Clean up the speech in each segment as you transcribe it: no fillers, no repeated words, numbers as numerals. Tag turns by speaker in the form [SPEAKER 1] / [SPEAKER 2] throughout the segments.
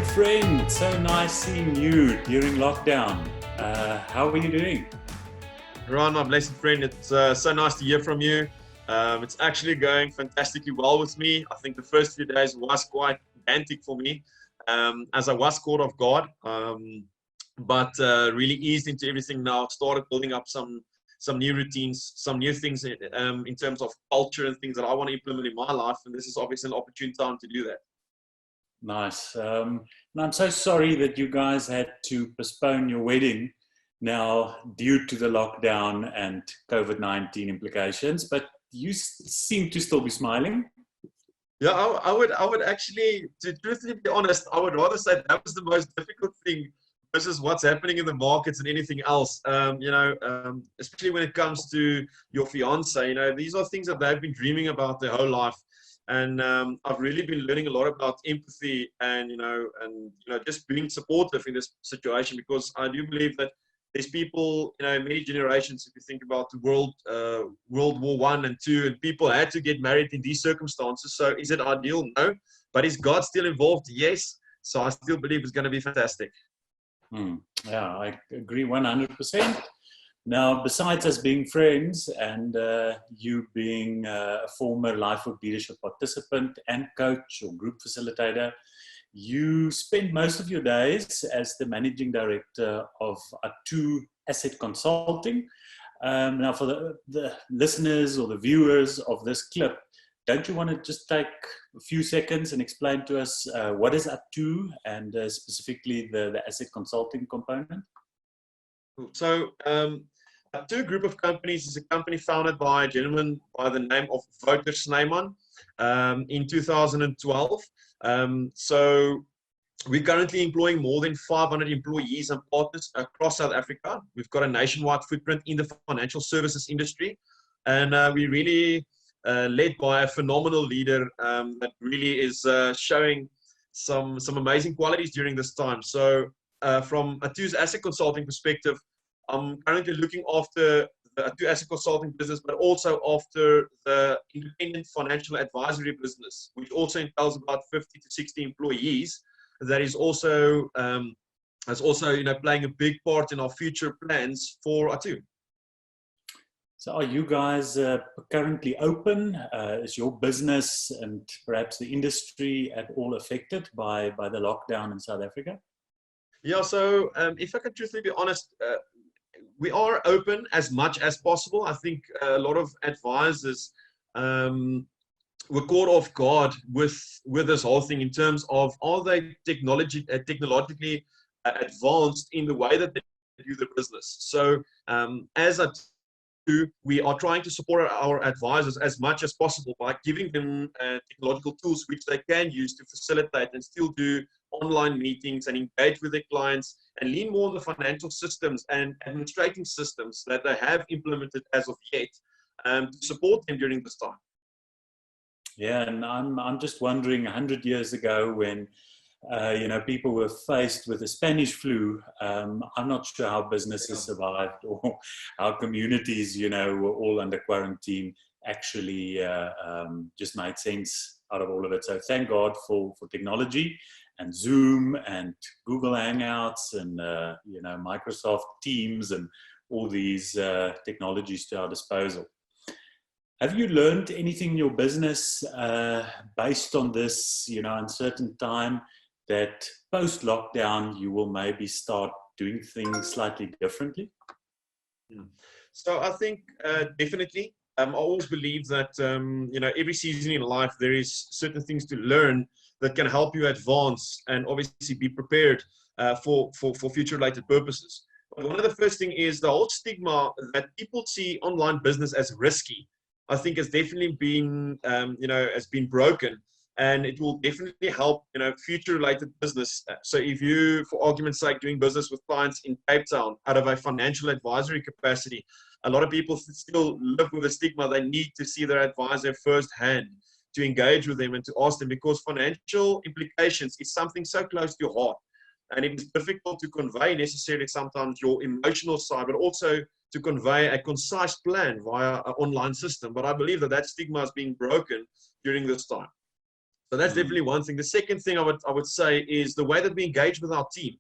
[SPEAKER 1] good friend. So nice seeing you during lockdown. How are you doing?
[SPEAKER 2] Ruan, my blessed friend, it's so nice to hear from you. It's actually going fantastically well with me. I think the first few days was quite pedantic for me, as I was caught off guard, but really eased into everything now. Started building up some new routines, some new things in terms of culture and things that I want to implement in my life, and this is obviously an opportune time to do that.
[SPEAKER 1] Nice. And I'm so sorry that you guys had to postpone your wedding now due to the lockdown and COVID-19 implications, but you seem to still be smiling.
[SPEAKER 2] Yeah, I would actually, to truthfully be honest, I would rather say that was the most difficult thing versus what's happening in the markets and anything else. Especially when it comes to your fiance, these are things that they've been dreaming about their whole life. And I've really been learning a lot about empathy and just being supportive in this situation, because I do believe that there's people, many generations. If you think about the World War I and II, and people had to get married in these circumstances. So is it ideal? No. But is God still involved? Yes. So I still believe it's going to be fantastic.
[SPEAKER 1] Yeah, I agree 100%. Now, besides us being friends and you being a former Life of Leadership participant and coach or group facilitator, you spend most of your days as the managing director of attooh Asset Consulting. Now, for the listeners or the viewers of this clip, don't you want to just take a few seconds and explain to us what is attooh and specifically the asset consulting component?
[SPEAKER 2] So, attooh Group of Companies is a company founded by a gentleman by the name of Wouter Snyman in 2012. So we're currently employing more than 500 employees and partners across South Africa. We've got a nationwide footprint in the financial services industry, and we really led by a phenomenal leader that really is showing some amazing qualities during this time. So from attooh's asset consulting perspective, I'm currently looking after the attooh asset consulting business, but also after the independent financial advisory business, which also entails about 50 to 60 employees. That is also playing a big part in our future plans for attooh.
[SPEAKER 1] So are you guys currently open? Is your business and perhaps the industry at all affected by the lockdown in South Africa?
[SPEAKER 2] Yeah, so if I can truthfully be honest, we are open as much as possible. I think a lot of advisors were caught off guard with this whole thing in terms of, are they technologically advanced in the way that they do the business. So as we are trying to support our advisors as much as possible by giving them technological tools which they can use to facilitate and still do online meetings and engage with their clients and lean more on the financial systems and administrating systems that they have implemented as of yet to support them during this time.
[SPEAKER 1] Yeah, and I'm just wondering, 100 years ago when people were faced with the Spanish flu, I'm not sure how businesses survived or how communities, were all under quarantine, actually just made sense out of all of it. So thank God for technology and Zoom and Google Hangouts and, Microsoft Teams and all these technologies to our disposal. Have you learned anything in your business based on this, uncertain time, that post-lockdown you will maybe start doing things slightly differently?
[SPEAKER 2] So I think definitely. I always believe that, every season in life, there is certain things to learn that can help you advance and obviously be prepared for future-related purposes. But one of the first things is the whole stigma that people see online business as risky. I think has definitely been, has been broken, and it will definitely help, future-related business. So if you, for argument's sake, doing business with clients in Cape Town out of a financial advisory capacity, a lot of people still live with the stigma. They need to see their advisor firsthand to engage with them and to ask them, because financial implications is something so close to your heart. And it is difficult to convey necessarily sometimes your emotional side, but also to convey a concise plan via an online system. But I believe that stigma is being broken during this time. So that's definitely one thing. The second thing I would say is the way that we engage with our team.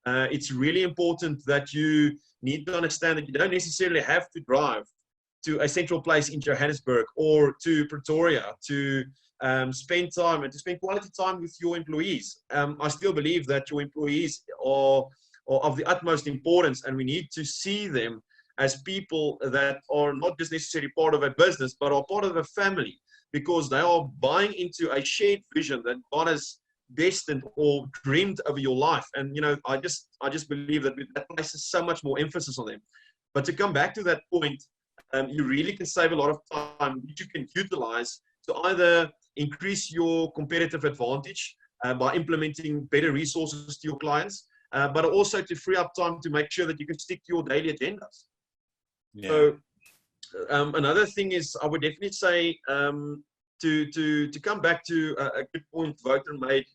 [SPEAKER 2] It's really important that you need to understand that you don't necessarily have to drive to a central place in Johannesburg or to Pretoria to spend time and to spend quality time with your employees. I still believe that your employees are of the utmost importance, and we need to see them as people that are not just necessarily part of a business, but are part of a family, because they are buying into a shared vision that God has destined or dreamed over your life. And I just believe that that places so much more emphasis on them. But to come back to that point, you really can save a lot of time which you can utilize to either increase your competitive advantage by implementing better resources to your clients, but also to free up time to make sure that you can stick to your daily agendas. Yeah. So another thing is, I would definitely say to come back to a good point Wouter made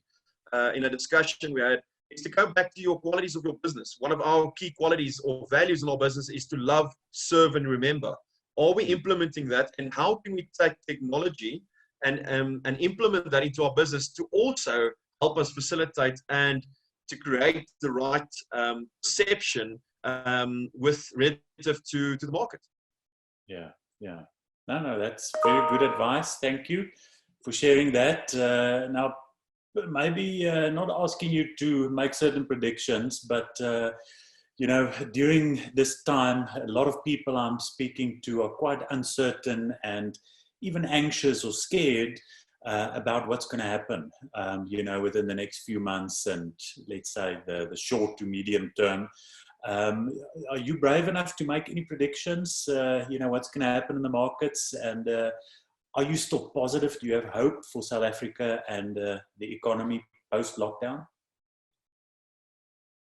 [SPEAKER 2] in a discussion we had, is to go back to your qualities of your business. One of our key qualities or values in our business is to love, serve, and remember. Are we implementing that, and how can we take technology and implement that into our business to also help us facilitate and to create the right perception with relative to the market?
[SPEAKER 1] Yeah. No, that's very good advice. Thank you for sharing that. Now, maybe not asking you to make certain predictions, but during this time, a lot of people I'm speaking to are quite uncertain and even anxious or scared about what's going to happen, within the next few months and, let's say, the short to medium term. Are you brave enough to make any predictions? What's going to happen in the markets, and are you still positive? Do you have hope for South Africa and the economy post-lockdown?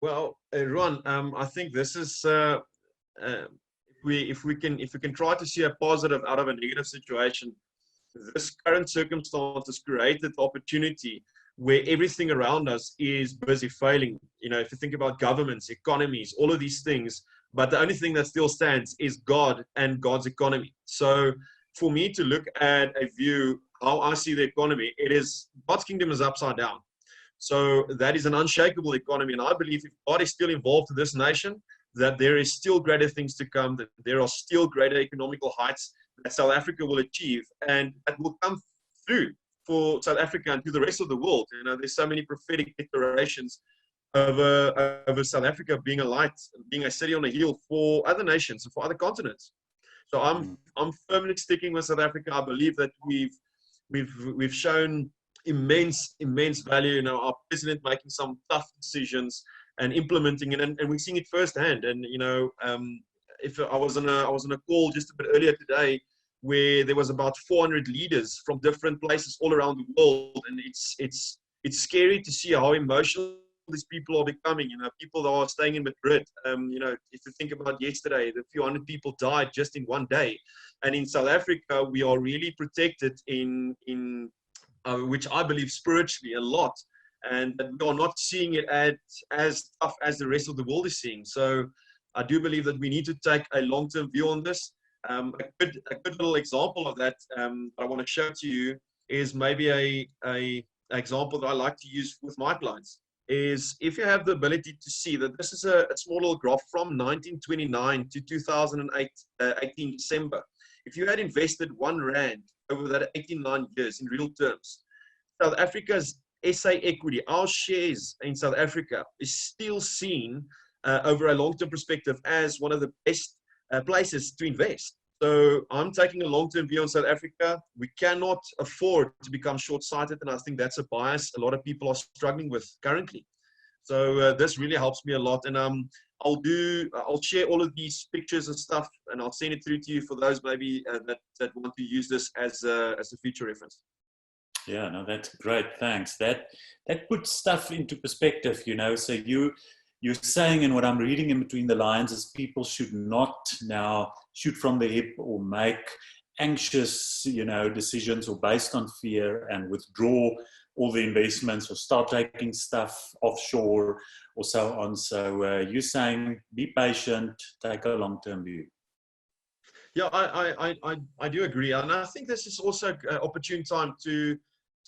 [SPEAKER 2] Well, Ruan, I think this is if we can try to see a positive out of a negative situation. This current circumstance has created opportunity where everything around us is busy failing. If you think about governments, economies, all of these things, but the only thing that still stands is God and God's economy. So for me to look at a view, how I see the economy, it is God's kingdom is upside down. So that is an unshakable economy. And I believe if God is still involved in this nation, that there is still greater things to come, that there are still greater economical heights that South Africa will achieve, and that will come through for South Africa and to the rest of the world. There's so many prophetic declarations over South Africa being a light, being a city on a hill for other nations and for other continents. So I'm firmly sticking with South Africa. I believe that we've shown immense value. Our president making some tough decisions and implementing it, and we're seeing it firsthand. And if I was on a call just a bit earlier today, where there was about 400 leaders from different places all around the world, and it's scary to see how emotional these people are becoming. People that are staying in Madrid. If you think about yesterday, a few hundred people died just in one day, and in South Africa we are really protected in which I believe spiritually a lot, and that we are not seeing it as tough as the rest of the world is seeing. So I do believe that we need to take a long-term view on this. A good little example of that I want to show to you is maybe a example that I like to use with my clients. Is if you have the ability to see that this is a small little graph from 1929 to 2018 December. If you had invested R1 over that 89 years in real terms, South Africa's SA equity, our shares in South Africa, is still seen over a long-term perspective as one of the best places to invest. So I'm taking a long-term view on South Africa. We cannot afford to become short-sighted, and I think that's a bias a lot of people are struggling with currently. So this really helps me a lot, and I'll share all of these pictures and stuff, and I'll send it through to you for those maybe that want to use this as a future reference.
[SPEAKER 1] Yeah, no, that's great. Thanks. That puts stuff into perspective, So you're saying, and what I'm reading in between the lines is people should not now shoot from the hip or make anxious, decisions or based on fear and withdraw all the investments or start taking stuff offshore or so on. So you're saying be patient, take a long-term view.
[SPEAKER 2] Yeah, I do agree. And I think this is also an opportune time to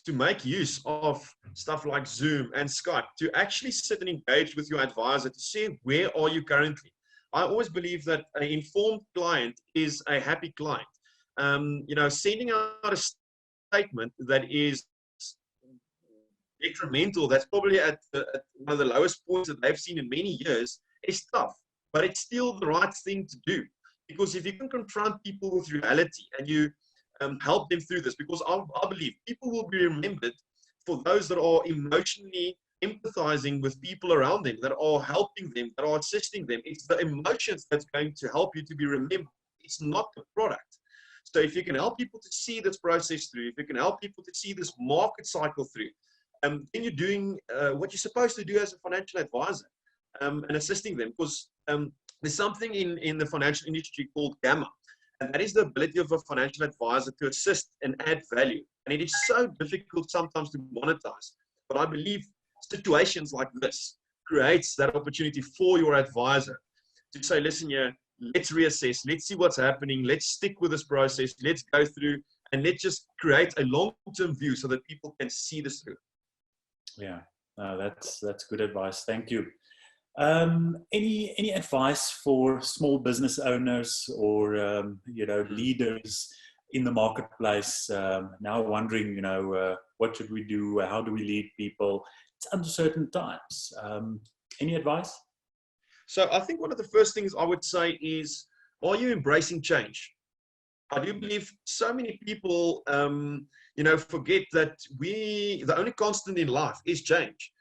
[SPEAKER 2] to make use of stuff like Zoom and Skype to actually sit and engage with your advisor to see where are you currently. I always believe that an informed client is a happy client. Sending out a statement that is detrimental, that's probably at one of the lowest points that they've seen in many years, is tough, but it's still the right thing to do. Because if you can confront people with reality and you help them through this, because I believe people will be remembered for those that are emotionally empathizing with people around them, that are helping them, that are assisting them. It's the emotions that's going to help you to be remembered. It's not the product. So if you can help people to see this process through, if you can help people to see this market cycle through, then you're doing what you're supposed to do as a financial advisor, and assisting them. Because there's something in the financial industry called gamma, and that is the ability of a financial advisor to assist and add value. And it is so difficult sometimes to monetize. But I believe situations like this creates that opportunity for your advisor to say, listen here, let's reassess, let's see what's happening, let's stick with this process, let's go through, and let's just create a long-term view so that people can see this through.
[SPEAKER 1] Yeah, that's good advice. Thank you. Any advice for small business owners or leaders in the marketplace now wondering, what should we do? How do we lead people? It's uncertain times. Any advice?
[SPEAKER 2] So I think one of the first things I would say is, are you embracing change? I do believe so many people, forget that the only constant in life is change.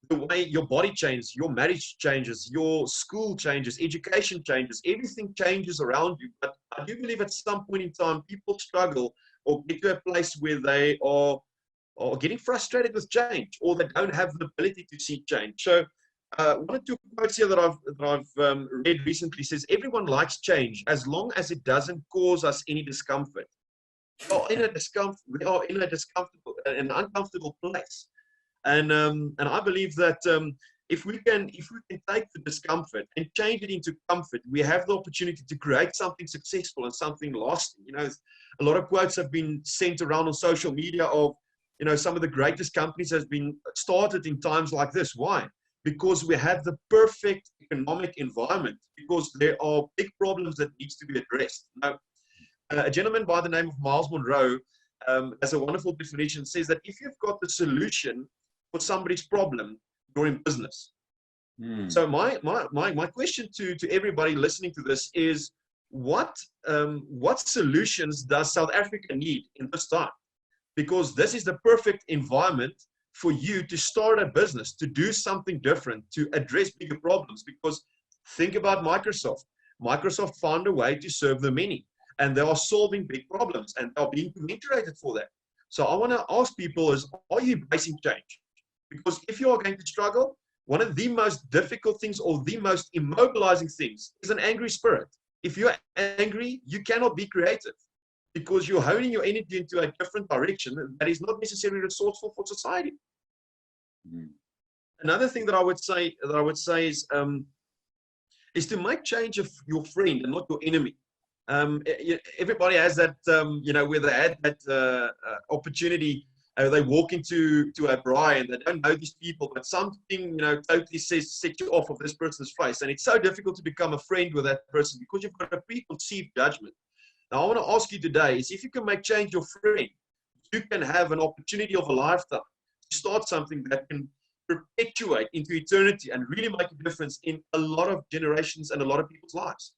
[SPEAKER 2] The way your body changes, your marriage changes, your school changes, education changes, everything changes around you. But I do believe at some point in time, people struggle or get to a place where they are getting frustrated with change, or they don't have the ability to see change. So one or two quotes here that I've read recently says, everyone likes change as long as it doesn't cause us any discomfort. We are in an uncomfortable place. And I believe that if we can take the discomfort and change it into comfort, we have the opportunity to create something successful and something lasting. A lot of quotes have been sent around on social media of, some of the greatest companies has been started in times like this. Why? Because we have the perfect economic environment, because there are big problems that needs to be addressed. Now, a gentleman by the name of Miles Monroe has a wonderful definition, says that if you've got the solution for somebody's problem, you're in business. So my question to everybody listening to this is, what solutions does South Africa need in this time? Because this is the perfect environment for you to start a business, to do something different, to address bigger problems. Because think about Microsoft. Microsoft found a way to serve the many, and they are solving big problems, and they're being commiserated for that. So I want to ask people is, are you embracing change? Because if you are going to struggle, one of the most difficult things or the most immobilizing things is an angry spirit. If you're angry, you cannot be creative, because you're honing your energy into a different direction that is not necessarily resourceful for society. Another thing that I would say is to make change of your friend and not your enemy. Everybody has that, where they had that opportunity. They walk into a braai and they don't know these people, but something, totally sets you off of this person's face. And it's so difficult to become a friend with that person because you've got a preconceived judgment. Now, I want to ask you today is, if you can make change your friend, you can have an opportunity of a lifetime to start something that can perpetuate into eternity and really make a difference in a lot of generations and a lot of people's lives.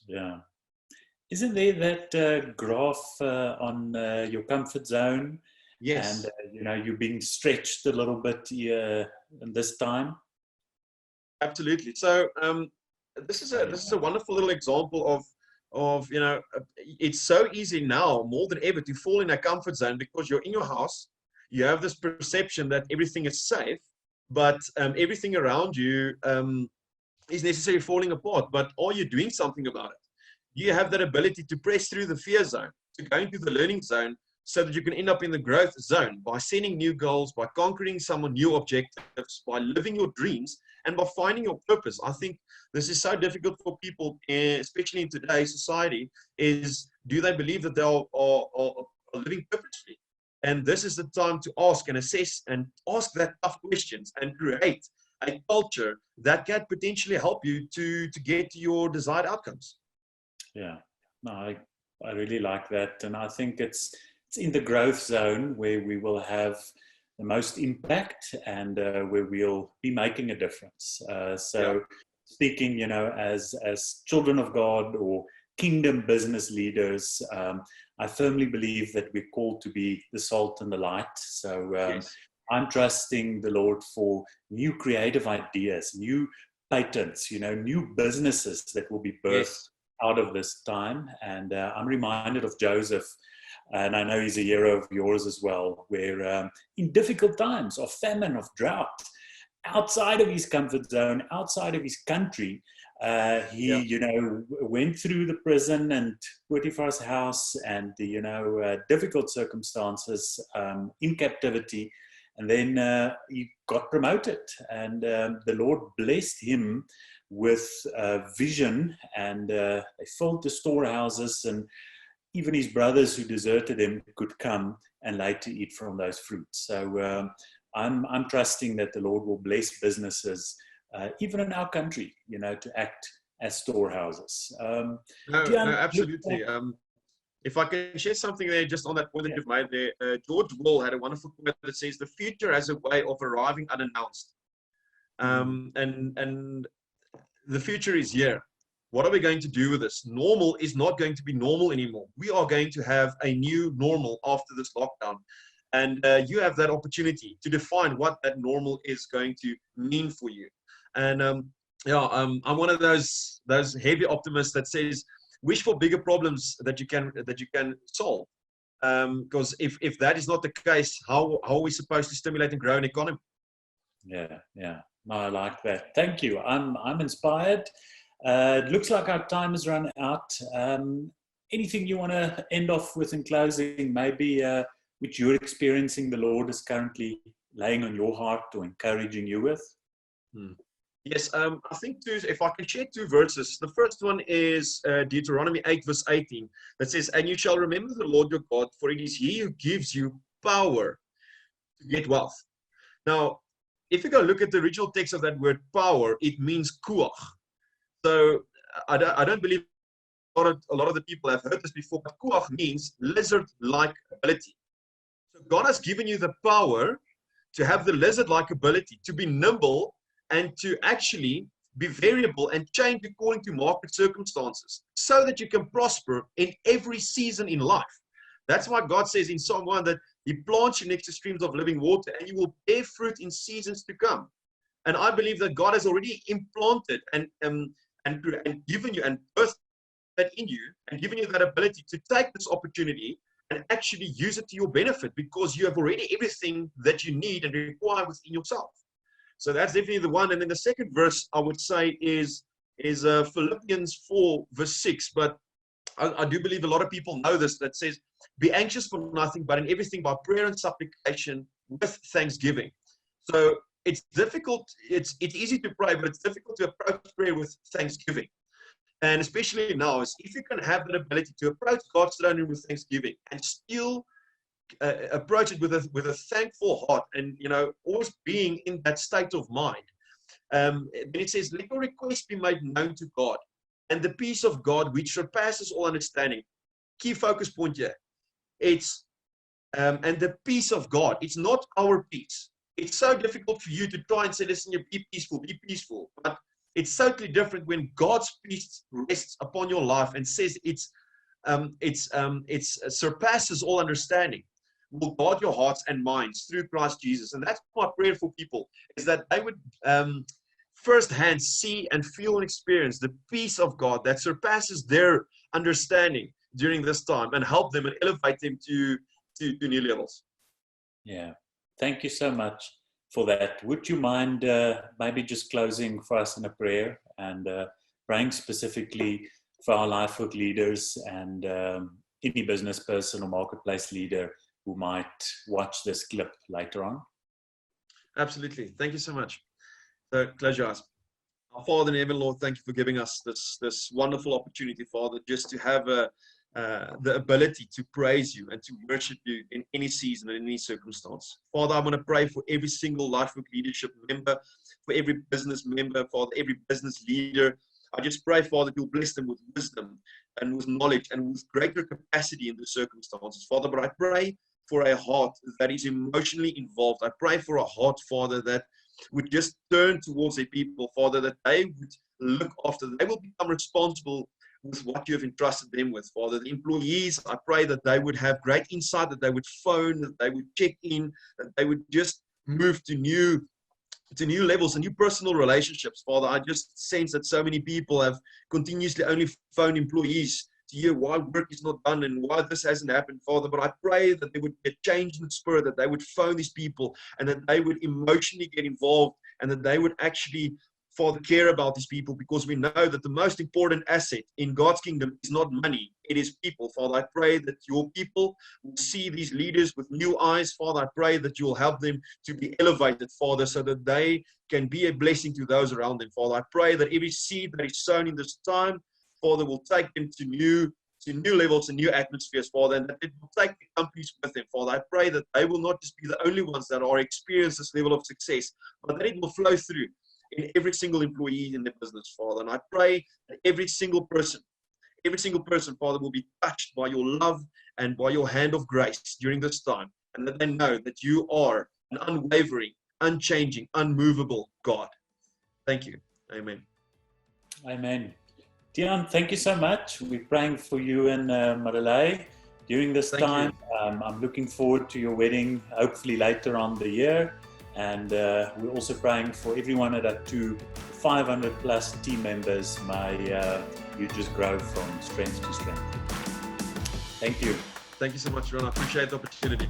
[SPEAKER 1] Yeah. Isn't there that graph on your comfort zone?
[SPEAKER 2] Yes.
[SPEAKER 1] And, you're being stretched a little bit in this time?
[SPEAKER 2] Absolutely. So this is a wonderful little example of it's so easy now more than ever to fall in a comfort zone, because you're in your house, you have this perception that everything is safe, but everything around you is necessarily falling apart. But are you doing something about it? You have that ability to press through the fear zone, to go into the learning zone, so that you can end up in the growth zone by setting new goals, by conquering some new objectives, by living your dreams, and by finding your purpose. I think this is so difficult for people, especially in today's society, is, do they believe that they are living purposefully? And this is the time to ask and assess and ask that tough questions and create a culture that can potentially help you to get to your desired outcomes.
[SPEAKER 1] Yeah, no, I really like that. And I think it's in the growth zone where we will have the most impact and where we'll be making a difference. So speaking, as children of God or kingdom business leaders, I firmly believe that we're called to be the salt and the light. So I'm trusting the Lord for new creative ideas, new patents, new businesses that will be birthed out of this time. And I'm reminded of Joseph, and I know he's a hero of yours as well, where in difficult times of famine, of drought, outside of his comfort zone, outside of his country, he went through the prison and Potiphar's house and the difficult circumstances in captivity, and then he got promoted, and the Lord blessed him with vision, and they filled the storehouses, and even his brothers who deserted him could come and later eat from those fruits. So I'm trusting that the Lord will bless businesses, even in our country, to act as storehouses.
[SPEAKER 2] No, absolutely. If I can share something there, just on that point that you've made there, George Wall had a wonderful quote that says, "The future has a way of arriving unannounced." And the future is here. What are we going to do with this? Normal is not going to be normal anymore. We are going to have a new normal after this lockdown. And you have that opportunity to define what that normal is going to mean for you. And I'm one of those heavy optimists that says, wish for bigger problems that you can solve. Because if that is not the case, how are we supposed to stimulate and grow an economy?
[SPEAKER 1] Yeah. No, I like that. Thank you. I'm inspired. It looks like our time has run out. Anything you want to end off with in closing? Maybe which you're experiencing the Lord is currently laying on your heart or encouraging you with?
[SPEAKER 2] Yes, I think if I can share two verses. The first one is Deuteronomy 8 verse 18 that says, "And you shall remember the Lord your God, for it is he who gives you power to get wealth." Now, if you go look at the original text of that word power, it means kuach. So I don't believe a lot of the people have heard this before, but kuach means lizard-like ability. So God has given you the power to have the lizard-like ability, to be nimble and to actually be variable and change according to market circumstances so that you can prosper in every season in life. That's why God says in Psalm 1 that he plants you next to streams of living water and you will bear fruit in seasons to come. And I believe that God has already implanted and given you and birthed that in you and given you that ability to take this opportunity and actually use it to your benefit, because you have already everything that you need and require within yourself. So that's definitely the one. And then the second verse I would say is Philippians 4 verse 6. But I do believe a lot of people know this, that says, "Be anxious for nothing, but in everything by prayer and supplication with thanksgiving." So it's difficult. It's easy to pray, but it's difficult to approach prayer with thanksgiving. And especially now, is if you can have that ability to approach God's throne room with thanksgiving and still approach it with a thankful heart, and always being in that state of mind. Then it says, "Let your requests be made known to God, and the peace of God which surpasses all understanding." Key focus point here. It's and the peace of God. It's not our peace. It's so difficult for you to try and say, "Listen, you be peaceful." But it's totally different when God's peace rests upon your life and says it surpasses all understanding. Will guard your hearts and minds through Christ Jesus. And that's my prayer for people, is that they would firsthand see and feel and experience the peace of God that surpasses their understanding during this time, and help them and elevate them to new levels.
[SPEAKER 1] Yeah. Thank you so much for that. Would you mind maybe just closing for us in a prayer and praying specifically for our life work leaders and any business person or marketplace leader who might watch this clip later on?
[SPEAKER 2] Absolutely. Thank you so much. So close your eyes. Our Father in heaven, Lord, thank you for giving us this wonderful opportunity, Father, just to have the ability to praise you and to worship you in any season and in any circumstance. Father, I want to pray for every single Lifebook leadership member, for every business member, Father, every business leader. I just pray, Father, you'll bless them with wisdom and with knowledge and with greater capacity in the circumstances, Father. But I pray for a heart that is emotionally involved. I pray for a heart, Father, that would just turn towards their people, Father, that they would look after, they will become responsible with what you have entrusted them with, Father. The employees, I pray that they would have great insight, that they would phone, that they would check in, that they would just move to new levels and new personal relationships, Father. I just sense that so many people have continuously only phoned employees to hear why work is not done and why this hasn't happened, Father. But I pray that there would be a change in the spirit, that they would phone these people and that they would emotionally get involved and that they would actually, Father, care about these people, because we know that the most important asset in God's kingdom is not money, it is people. Father, I pray that your people will see these leaders with new eyes. Father, I pray that you will help them to be elevated, Father, so that they can be a blessing to those around them. Father, I pray that every seed that is sown in this time, Father, will take them to new levels and new atmospheres, Father, and that it will take the companies with them, Father. I pray that they will not just be the only ones that are experiencing this level of success, but that it will flow through in every single employee in the business, Father. And I pray that every single person, Father, will be touched by your love and by your hand of grace during this time, and that they know that you are an unwavering, unchanging, unmovable God. Thank you. Amen.
[SPEAKER 1] Amen. Tiaan, thank you so much. We're praying for you and Maralei during this time. I'm looking forward to your wedding, hopefully later on the year. And we're also praying for everyone at attooh, 500 plus team members. May you just grow from strength to strength. Thank you.
[SPEAKER 2] Thank you so much, Ron. I appreciate the opportunity.